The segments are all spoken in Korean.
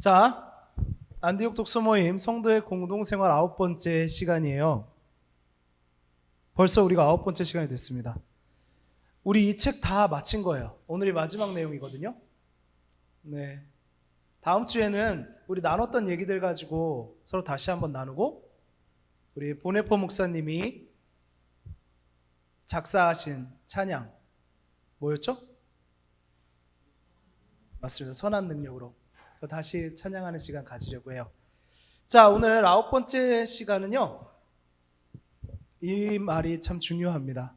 자, 안디옥 독서 모임 성도의 공동생활 9번째 시간이에요. 벌써 우리가 9번째 시간이 됐습니다. 우리 이 책 다 마친 거예요. 오늘이 마지막 내용이거든요. 네. 다음 주에는 우리 나눴던 얘기들 가지고 서로 다시 한번 나누고, 우리 보네포 목사님이 작사하신 찬양 뭐였죠? 맞습니다. 선한 능력으로 다시 찬양하는 시간 가지려고 해요. 자, 오늘 9번째 시간은요, 이 말이 참 중요합니다.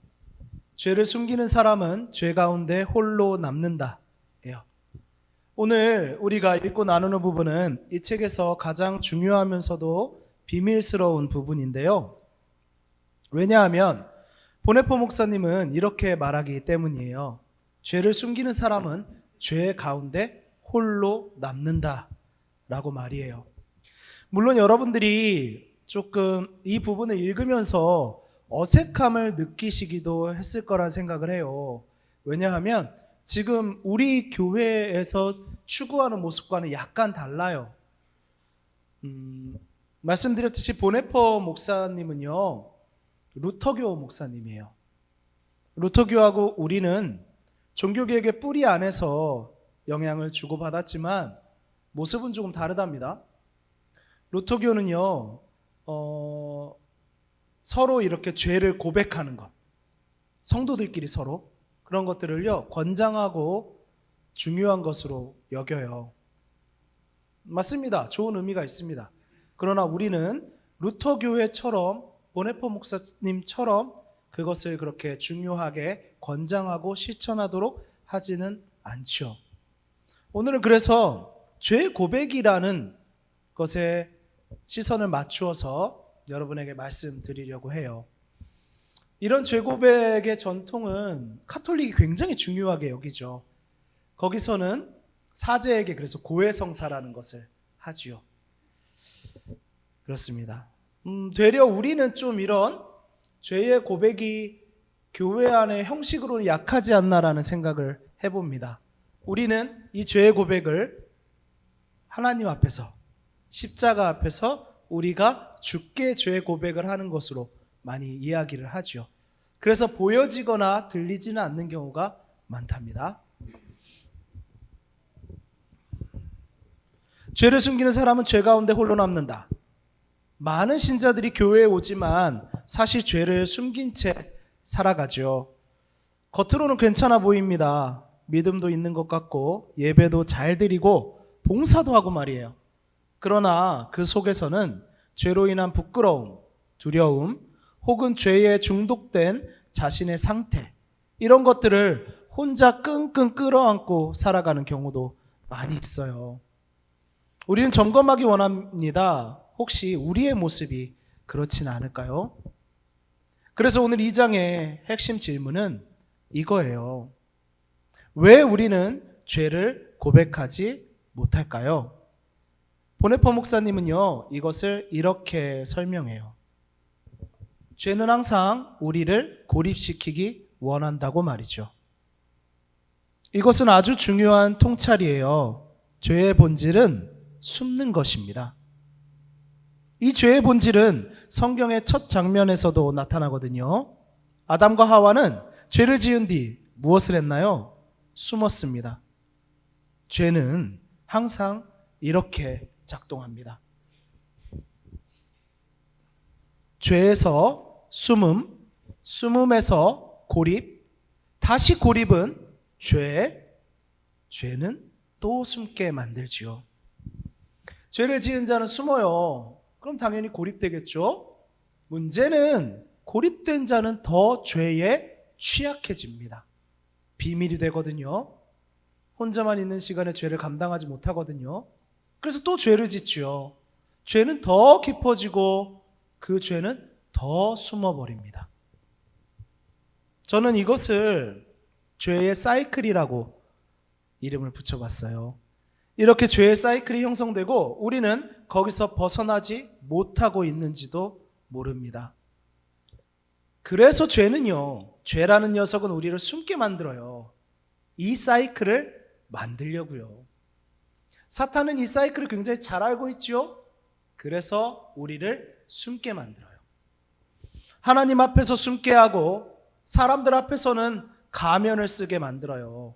죄를 숨기는 사람은 죄 가운데 홀로 남는다 예요. 오늘 우리가 읽고 나누는 부분은 이 책에서 가장 중요하면서도 비밀스러운 부분인데요. 왜냐하면 보네포 목사님은 이렇게 말하기 때문이에요. 죄를 숨기는 사람은 죄 가운데 홀로 남는다 라고 말이에요. 물론 여러분들이 조금 이 부분을 읽으면서 어색함을 느끼시기도 했을 거란 생각을 해요. 왜냐하면 지금 우리 교회에서 추구하는 모습과는 약간 달라요. 말씀드렸듯이 보네포 목사님은요, 루터교 목사님이에요. 루터교하고 우리는 종교개혁의 뿌리 안에서 영향을 주고받았지만 모습은 조금 다르답니다. 루터교는요, 서로 이렇게 죄를 고백하는 것, 성도들끼리 서로 그런 것들을요 권장하고 중요한 것으로 여겨요. 맞습니다. 좋은 의미가 있습니다. 그러나 우리는 루터교회처럼, 보네포 목사님처럼 그것을 그렇게 중요하게 권장하고 실천하도록 하지는 않죠. 오늘은 그래서 죄 고백이라는 것에 시선을 맞추어서 여러분에게 말씀드리려고 해요. 이런 죄 고백의 전통은 카톨릭이 굉장히 중요하게 여기죠. 거기서는 사제에게 그래서 고해성사라는 것을 하지요. 그렇습니다. 되려 우리는 좀 이런 죄의 고백이 교회 안의 형식으로는 약하지 않나라는 생각을 해봅니다. 우리는 이 죄의 고백을 하나님 앞에서, 십자가 앞에서 우리가 주께 죄의 고백을 하는 것으로 많이 이야기를 하죠. 그래서 보여지거나 들리지는 않는 경우가 많답니다. 죄를 숨기는 사람은 죄 가운데 홀로 남는다. 많은 신자들이 교회에 오지만 사실 죄를 숨긴 채 살아가죠. 겉으로는 괜찮아 보입니다. 믿음도 있는 것 같고 예배도 잘 드리고 봉사도 하고 말이에요. 그러나 그 속에서는 죄로 인한 부끄러움, 두려움, 혹은 죄에 중독된 자신의 상태, 이런 것들을 혼자 끙끙 끌어안고 살아가는 경우도 많이 있어요. 우리는 점검하기 원합니다. 혹시 우리의 모습이 그렇진 않을까요? 그래서 오늘 2장의 핵심 질문은 이거예요. 왜 우리는 죄를 고백하지 못할까요? 보네포 목사님은요, 이것을 이렇게 설명해요. 죄는 항상 우리를 고립시키기 원한다고 말이죠. 이것은 아주 중요한 통찰이에요. 죄의 본질은 숨는 것입니다. 이 죄의 본질은 성경의 첫 장면에서도 나타나거든요. 아담과 하와는 죄를 지은 뒤 무엇을 했나요? 숨었습니다. 죄는 항상 이렇게 작동합니다. 죄에서 숨음, 숨음에서 고립, 다시 고립은 죄는 또 숨게 만들지요. 죄를 지은 자는 숨어요. 그럼 당연히 고립되겠죠. 문제는 고립된 자는 더 죄에 취약해집니다. 비밀이 되거든요. 혼자만 있는 시간에 죄를 감당하지 못하거든요. 그래서 또 죄를 짓죠. 죄는 더 깊어지고 그 죄는 더 숨어버립니다. 저는 이것을 죄의 사이클이라고 이름을 붙여봤어요. 이렇게 죄의 사이클이 형성되고 우리는 거기서 벗어나지 못하고 있는지도 모릅니다. 그래서 죄는요, 죄라는 녀석은 우리를 숨게 만들어요. 이 사이클을 만들려고요. 사탄은 이 사이클을 굉장히 잘 알고 있지요. 그래서 우리를 숨게 만들어요. 하나님 앞에서 숨게 하고 사람들 앞에서는 가면을 쓰게 만들어요.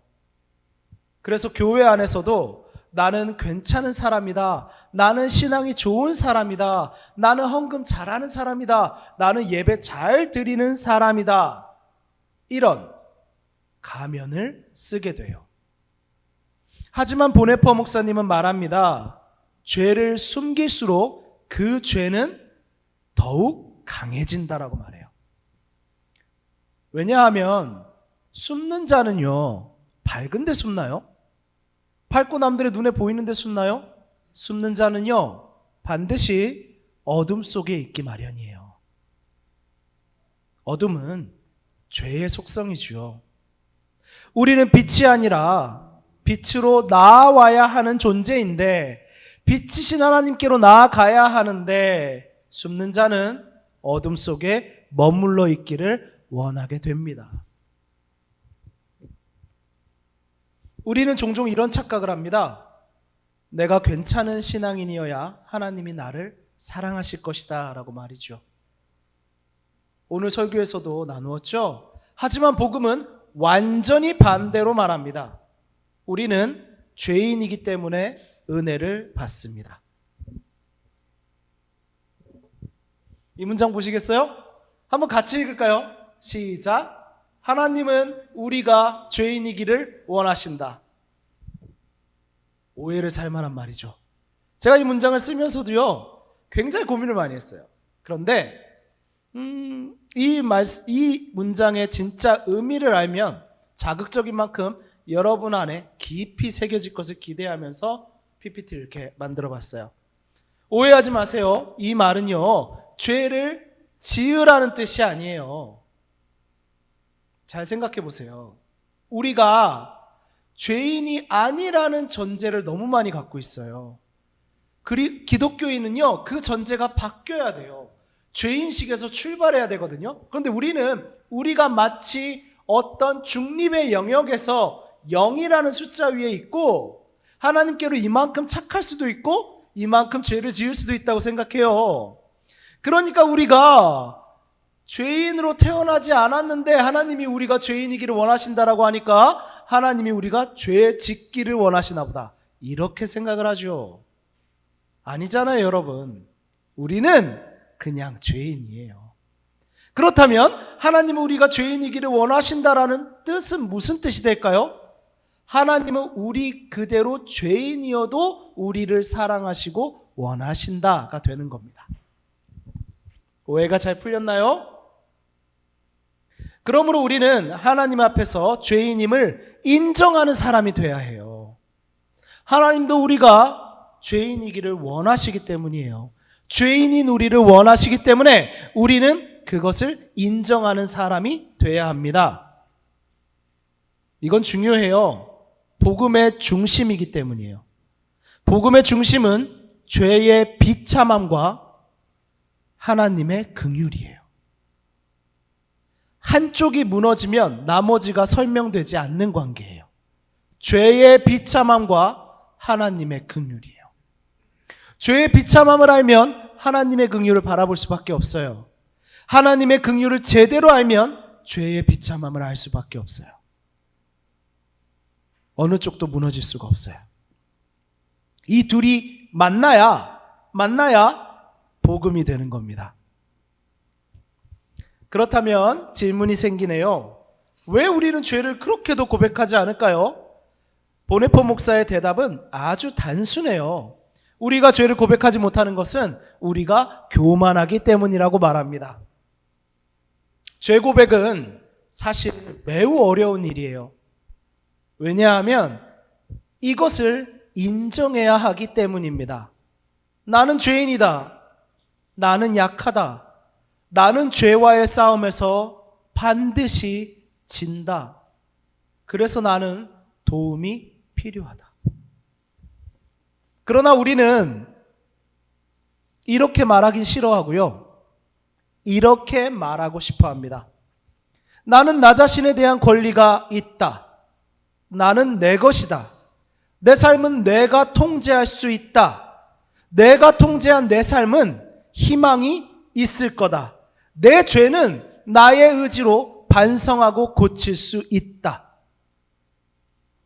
그래서 교회 안에서도 나는 괜찮은 사람이다, 나는 신앙이 좋은 사람이다, 나는 헌금 잘하는 사람이다, 나는 예배 잘 드리는 사람이다, 이런 가면을 쓰게 돼요. 하지만 보네퍼 목사님은 말합니다. 죄를 숨길수록 그 죄는 더욱 강해진다라고 말해요. 왜냐하면 숨는 자는요, 밝은 데 숨나요? 밝고 남들의 눈에 보이는 데 숨나요? 숨는 자는요, 반드시 어둠 속에 있기 마련이에요. 어둠은 죄의 속성이죠. 우리는 빛이 아니라 빛으로 나아와야 하는 존재인데, 빛이신 하나님께로 나아가야 하는데 숨는 자는 어둠 속에 머물러 있기를 원하게 됩니다. 우리는 종종 이런 착각을 합니다. 내가 괜찮은 신앙인이어야 하나님이 나를 사랑하실 것이다 라고 말이죠. 오늘 설교에서도 나누었죠. 하지만 복음은 완전히 반대로 말합니다. 우리는 죄인이기 때문에 은혜를 받습니다. 이 문장 보시겠어요? 한번 같이 읽을까요? 시작. 하나님은 우리가 죄인이기를 원하신다. 오해를 살 만한 말이죠. 제가 이 문장을 쓰면서도요, 굉장히 고민을 많이 했어요. 그런데 이 문장의 진짜 의미를 알면 자극적인 만큼 여러분 안에 깊이 새겨질 것을 기대하면서 PPT를 이렇게 만들어 봤어요. 오해하지 마세요. 이 말은요, 죄를 지으라는 뜻이 아니에요. 잘 생각해 보세요. 우리가 죄인이 아니라는 전제를 너무 많이 갖고 있어요. 기독교인은요, 그 전제가 바뀌어야 돼요. 죄인식에서 출발해야 되거든요. 그런데 우리가 마치 어떤 중립의 영역에서 0이라는 숫자 위에 있고, 하나님께로 이만큼 착할 수도 있고 이만큼 죄를 지을 수도 있다고 생각해요. 그러니까 우리가 죄인으로 태어나지 않았는데 하나님이 우리가 죄인이기를 원하신다라고 하니까 하나님이 우리가 죄 짓기를 원하시나 보다, 이렇게 생각을 하죠. 아니잖아요, 여러분. 우리는 그냥 죄인이에요. 그렇다면 하나님은 우리가 죄인이기를 원하신다라는 뜻은 무슨 뜻이 될까요? 하나님은 우리 그대로 죄인이어도 우리를 사랑하시고 원하신다가 되는 겁니다. 오해가 잘 풀렸나요? 그러므로 우리는 하나님 앞에서 죄인임을 인정하는 사람이 돼야 해요. 하나님도 우리가 죄인이기를 원하시기 때문이에요. 죄인인 우리를 원하시기 때문에 우리는 그것을 인정하는 사람이 돼야 합니다. 이건 중요해요. 복음의 중심이기 때문이에요. 복음의 중심은 죄의 비참함과 하나님의 긍휼이에요. 한쪽이 무너지면 나머지가 설명되지 않는 관계예요. 죄의 비참함과 하나님의 긍휼이에요. 죄의 비참함을 알면 하나님의 긍휼을 바라볼 수밖에 없어요. 하나님의 긍휼을 제대로 알면 죄의 비참함을 알 수밖에 없어요. 어느 쪽도 무너질 수가 없어요. 이 둘이 만나야 복음이 되는 겁니다. 그렇다면 질문이 생기네요. 왜 우리는 죄를 그렇게도 고백하지 않을까요? 보네퍼 목사의 대답은 아주 단순해요. 우리가 죄를 고백하지 못하는 것은 우리가 교만하기 때문이라고 말합니다. 죄 고백은 사실 매우 어려운 일이에요. 왜냐하면 이것을 인정해야 하기 때문입니다. 나는 죄인이다. 나는 약하다. 나는 죄와의 싸움에서 반드시 진다. 그래서 나는 도움이 필요하다. 그러나 우리는 이렇게 말하긴 싫어하고요. 이렇게 말하고 싶어 합니다. 나는 나 자신에 대한 권리가 있다. 나는 내 것이다. 내 삶은 내가 통제할 수 있다. 내가 통제한 내 삶은 희망이 있을 거다. 내 죄는 나의 의지로 반성하고 고칠 수 있다.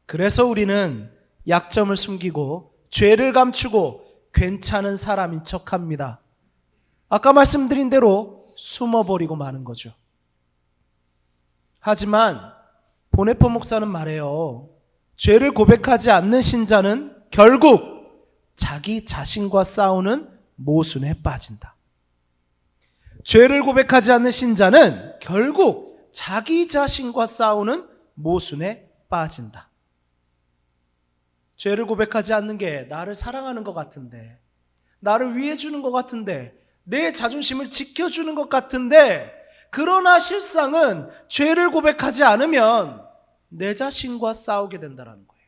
그래서 우리는 약점을 숨기고 죄를 감추고 괜찮은 사람인 척합니다. 아까 말씀드린 대로 숨어버리고 마는 거죠. 하지만 보네포 목사는 말해요. 죄를 고백하지 않는 신자는 결국 자기 자신과 싸우는 모순에 빠진다. 죄를 고백하지 않는 신자는 결국 자기 자신과 싸우는 모순에 빠진다. 죄를 고백하지 않는 게 나를 사랑하는 것 같은데, 나를 위해 주는 것 같은데, 내 자존심을 지켜주는 것 같은데, 그러나 실상은 죄를 고백하지 않으면 내 자신과 싸우게 된다는 거예요.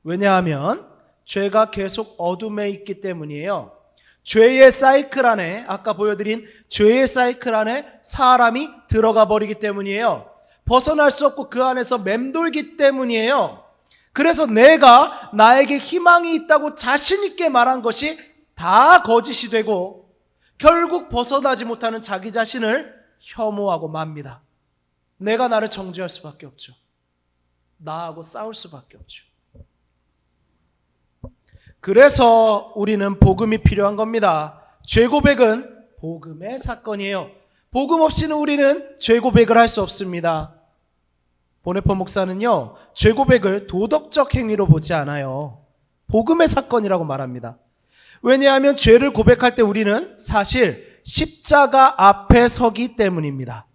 왜냐하면 죄가 계속 어둠에 있기 때문이에요. 죄의 사이클 안에, 아까 보여드린 죄의 사이클 안에 사람이 들어가 버리기 때문이에요. 벗어날 수 없고 그 안에서 맴돌기 때문이에요. 그래서 내가 나에게 희망이 있다고 자신 있게 말한 것이 다 거짓이 되고 결국 벗어나지 못하는 자기 자신을 혐오하고 맙니다. 내가 나를 정죄할 수밖에 없죠. 나하고 싸울 수밖에 없죠. 그래서 우리는 복음이 필요한 겁니다. 죄 고백은 복음의 사건이에요. 복음 없이는 우리는 죄 고백을 할 수 없습니다. 보네포 목사는요, 죄 고백을 도덕적 행위로 보지 않아요. 복음의 사건이라고 말합니다. 왜냐하면 죄를 고백할 때 우리는 사실 십자가 앞에 서기 때문입니다.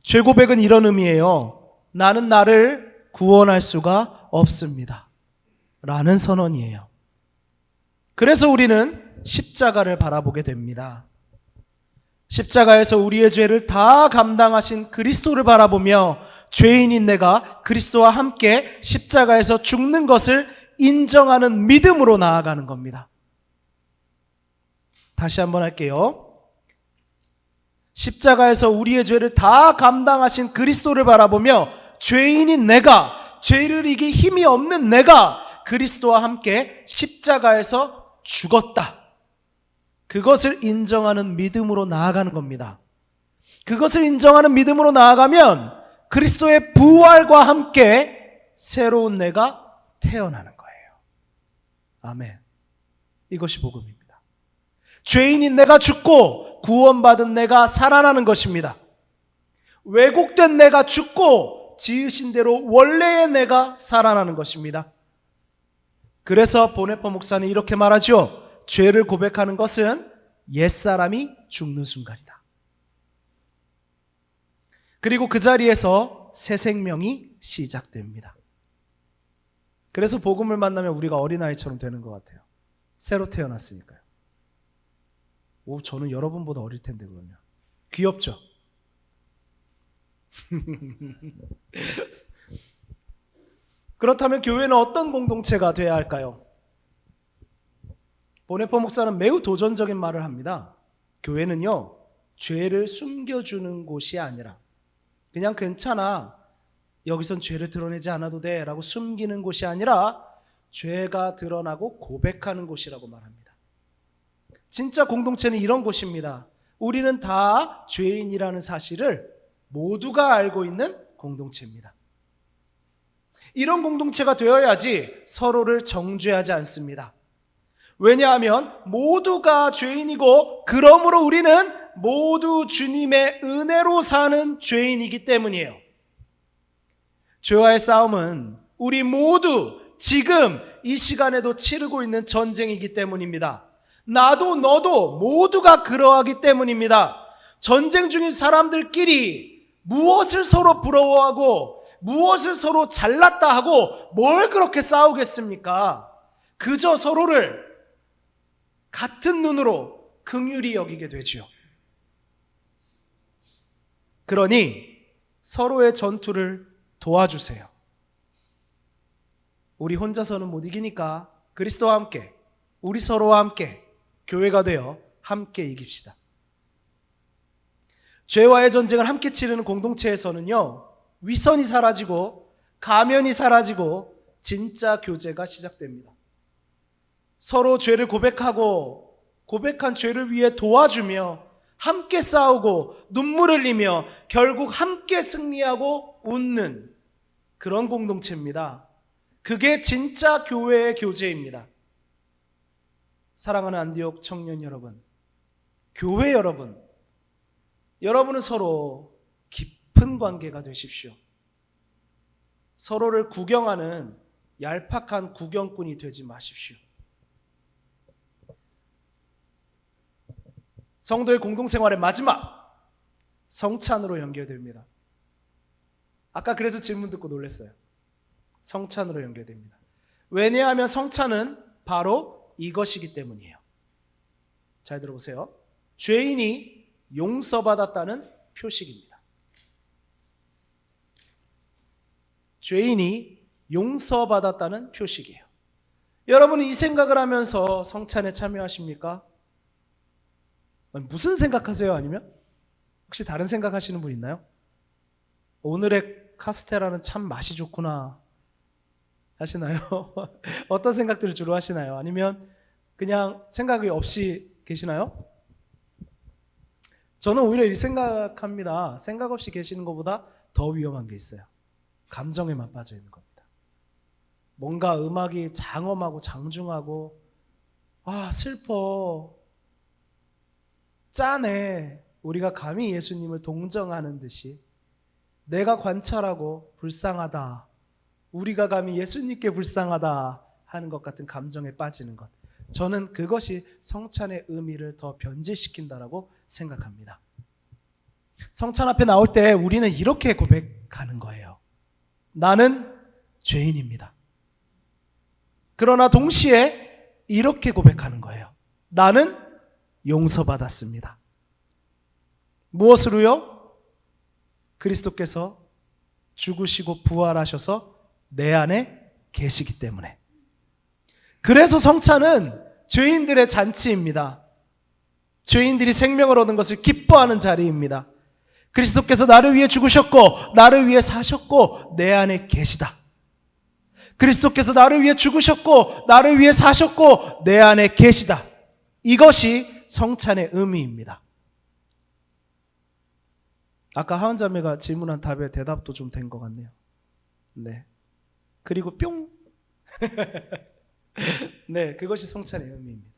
죄 고백은 이런 의미예요. 나는 나를 구원할 수가 없습니다. 라는 선언이에요. 그래서 우리는 십자가를 바라보게 됩니다. 십자가에서 우리의 죄를 다 감당하신 그리스도를 바라보며 죄인인 내가 그리스도와 함께 십자가에서 죽는 것을 인정하는 믿음으로 나아가는 겁니다. 다시 한번 할게요. 십자가에서 우리의 죄를 다 감당하신 그리스도를 바라보며 죄인인 내가, 죄를 이길 힘이 없는 내가 그리스도와 함께 십자가에서 죽었다. 그것을 인정하는 믿음으로 나아가는 겁니다. 그것을 인정하는 믿음으로 나아가면 그리스도의 부활과 함께 새로운 내가 태어나는 거예요. 아멘. 이것이 복음입니다. 죄인인 내가 죽고 구원받은 내가 살아나는 것입니다. 왜곡된 내가 죽고 지으신 대로 원래의 내가 살아나는 것입니다. 그래서 보네포 목사는 이렇게 말하죠. 죄를 고백하는 것은 옛사람이 죽는 순간이다. 그리고 그 자리에서 새 생명이 시작됩니다. 그래서 복음을 만나면 우리가 어린아이처럼 되는 것 같아요. 새로 태어났으니까요. 오, 저는 여러분보다 어릴 텐데 그러면. 귀엽죠? 그렇다면 교회는 어떤 공동체가 되어야 할까요? 보네포 목사는 매우 도전적인 말을 합니다. 교회는요, 죄를 숨겨주는 곳이 아니라 그냥 괜찮아, 여기선 죄를 드러내지 않아도 돼 라고 숨기는 곳이 아니라 죄가 드러나고 고백하는 곳이라고 말합니다. 진짜 공동체는 이런 곳입니다. 우리는 다 죄인이라는 사실을 모두가 알고 있는 공동체입니다. 이런 공동체가 되어야지 서로를 정죄하지 않습니다. 왜냐하면 모두가 죄인이고 그러므로 우리는 모두 주님의 은혜로 사는 죄인이기 때문이에요. 죄와의 싸움은 우리 모두 지금 이 시간에도 치르고 있는 전쟁이기 때문입니다. 나도 너도 모두가 그러하기 때문입니다. 전쟁 중인 사람들끼리 무엇을 서로 부러워하고 무엇을 서로 잘났다 하고 뭘 그렇게 싸우겠습니까? 그저 서로를 같은 눈으로 긍휼히 여기게 되지요. 그러니 서로의 전투를 도와주세요. 우리 혼자서는 못 이기니까 그리스도와 함께, 우리 서로와 함께 교회가 되어 함께 이깁시다. 죄와의 전쟁을 함께 치르는 공동체에서는요, 위선이 사라지고 가면이 사라지고 진짜 교제가 시작됩니다. 서로 죄를 고백하고 고백한 죄를 위해 도와주며 함께 싸우고 눈물 흘리며 결국 함께 승리하고 웃는 그런 공동체입니다. 그게 진짜 교회의 교제입니다. 사랑하는 안디옥 청년 여러분, 교회 여러분, 여러분은 서로 깊은 관계가 되십시오. 서로를 구경하는 얄팍한 구경꾼이 되지 마십시오. 성도의 공동생활의 마지막, 성찬으로 연결됩니다. 아까 그래서 질문 듣고 놀랐어요. 성찬으로 연결됩니다. 왜냐하면 성찬은 바로 이것이기 때문이에요. 잘 들어보세요. 죄인이 용서받았다는 표식입니다. 죄인이 용서받았다는 표식이에요. 여러분은 이 생각을 하면서 성찬에 참여하십니까? 무슨 생각하세요? 아니면 혹시 다른 생각하시는 분 있나요? 오늘의 카스테라는 참 맛이 좋구나 하시나요? 어떤 생각들을 주로 하시나요? 아니면 그냥 생각이 없이 계시나요? 저는 오히려 이 생각합니다. 생각 없이 계시는 것보다 더 위험한 게 있어요. 감정에만 빠져 있는 겁니다. 뭔가 음악이 장엄하고 장중하고 슬퍼, 짠해, 우리가 감히 예수님을 동정하는 듯이 내가 관찰하고 불쌍하다, 우리가 감히 예수님께 불쌍하다 하는 것 같은 감정에 빠지는 것, 저는 그것이 성찬의 의미를 더 변질시킨다라고 생각합니다. 성찬 앞에 나올 때 우리는 이렇게 고백하는 거예요. 나는 죄인입니다. 그러나 동시에 이렇게 고백하는 거예요. 나는 용서받았습니다. 무엇으로요? 그리스도께서 죽으시고 부활하셔서 내 안에 계시기 때문에. 그래서 성찬은 죄인들의 잔치입니다. 죄인들이 생명을 얻은 것을 기뻐하는 자리입니다. 그리스도께서 나를 위해 죽으셨고 나를 위해 사셨고 내 안에 계시다. 그리스도께서 나를 위해 죽으셨고 나를 위해 사셨고 내 안에 계시다. 이것이 성찬의 의미입니다. 아까 하은자매가 질문한 답에 대답도 좀 된 것 같네요. 네. 그리고 뿅. 네, 그것이 성찬의 의미입니다.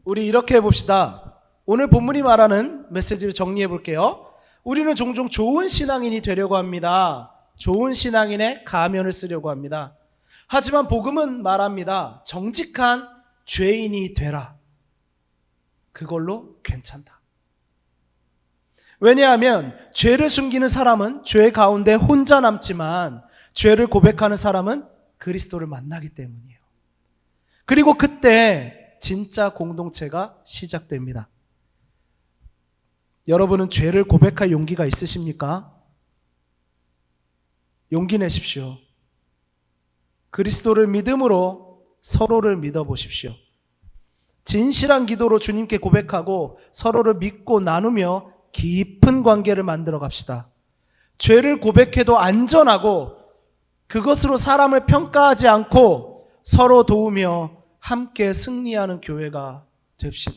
우리 이렇게 해봅시다. 오늘 본문이 말하는 메시지를 정리해 볼게요. 우리는 종종 좋은 신앙인이 되려고 합니다. 좋은 신앙인의 가면을 쓰려고 합니다. 하지만 복음은 말합니다. 정직한 죄인이 되라. 그걸로 괜찮다. 왜냐하면 죄를 숨기는 사람은 죄 가운데 혼자 남지만 죄를 고백하는 사람은 그리스도를 만나기 때문이에요. 그리고 그때 진짜 공동체가 시작됩니다. 여러분은 죄를 고백할 용기가 있으십니까? 용기 내십시오. 그리스도를 믿음으로 서로를 믿어보십시오. 진실한 기도로 주님께 고백하고 서로를 믿고 나누며 깊은 관계를 만들어 갑시다. 죄를 고백해도 안전하고 그것으로 사람을 평가하지 않고 서로 도우며 함께 승리하는 교회가 됩시다.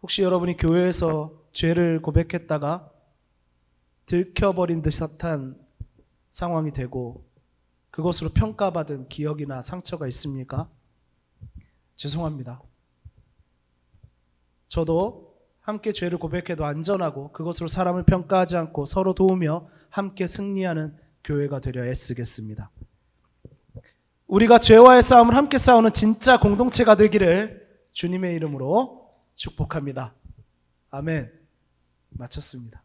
혹시 여러분이 교회에서 죄를 고백했다가 들켜버린 듯한 상황이 되고 그것으로 평가받은 기억이나 상처가 있습니까? 죄송합니다. 저도 함께 죄를 고백해도 안전하고 그것으로 사람을 평가하지 않고 서로 도우며 함께 승리하는 교회가 되려 애쓰겠습니다. 우리가 죄와의 싸움을 함께 싸우는 진짜 공동체가 되기를 주님의 이름으로 축복합니다. 아멘. 마쳤습니다.